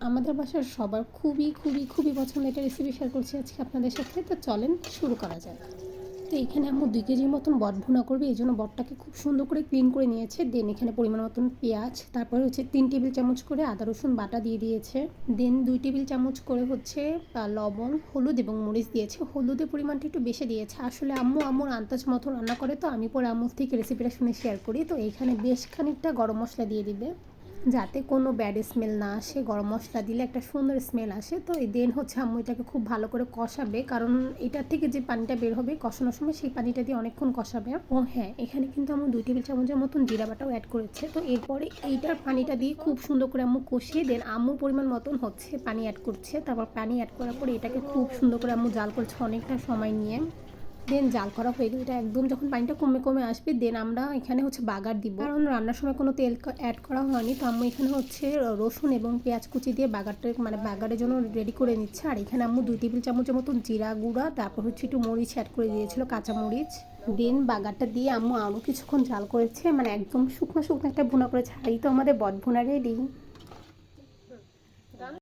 আমাদের বাসার সবার খুবই খুবই খুবই পছন্দের একটা রেসিপি শেয়ার করছি আজকে আপনাদের সাথে। তো চলেন শুরু করা যাক। তো এখানে আম্মু 2 কেজির মতন বট ভুনা করবে, এই জন্য বটটাকে খুব সুন্দর করে ক্লিন করে নিয়েছে। দেন এখানে পরিমাণ মতন পেঁয়াজ, তারপরে হচ্ছে 3 টেবিল চামচ করে আদা রসুন বাটা দিয়ে দিয়েছে। দেন 2 টেবিল চামচ করে হচ্ছে লবণ, হলুদ এবং মরিচ দিয়েছে। হলুদের পরিমাণটা একটু বেশি দিয়েছে। আসলে আম্মু আম্মুর আন্দাজ মতো রান্না করে, তো আমি পরে আম্মুর থেকে রেসিপিটা শুনে শেয়ার করি। তো এখানে বেশ খানিকটা গরম মশলা দিয়ে দিবে, যাতে কোনো ব্যাড স্মেল না আসে। গরম মশলা দিলে একটা সুন্দর স্মেল আসে। তো এই দেন হচ্ছে আম্মু এটাকে খুব ভালো করে কষাবে, কারণ এটার থেকে যে পানিটা বের হবে কষানোর সময়, সেই পানিটা দিয়ে অনেকক্ষণ কষাবে। ও হ্যাঁ, এখানে কিন্তু আম্মু 2 টেবিল চামচের মতন জিরা বাটাও অ্যাড করেছে। তো এরপরে এইটার পানিটা দিয়ে খুব সুন্দর করে আম্মু কষিয়ে দেন আম্মুর পরিমাণ মতন হচ্ছে পানি অ্যাড করছে। তারপর পানি অ্যাড করার পরে এটাকে খুব সুন্দর করে আম্মু জাল করছে অনেকটা সময় নিয়ে। দেন জাল করা হয়ে গেলে এটা একদম যখন পানিটা কমে কমে আসবে, দেন আমরা এখানে হচ্ছে বাগার দিব। কারণ রান্নার সময় কোনো তেল অ্যাড করা হয়নি, তো আম্মু এখানে হচ্ছে রসুন এবং পেঁয়াজ কুচি দিয়ে বাগারটা মানে বাগারের জন্য রেডি করে নিচ্ছে। আর এখানে আম্মু 2 টেবিল চামচের মতন জিরা গুঁড়া, তারপর হচ্ছে একটু মরিচ অ্যাড করে দিয়েছিল, কাঁচা মরিচ। দেন বাগারটা দিয়ে আম্মু আরও কিছুক্ষণ জাল করেছে, মানে একদম শুকনো শুকনো একটা ভুনা করেছে। আর এই তো আমাদের বট ভুনা রেডি।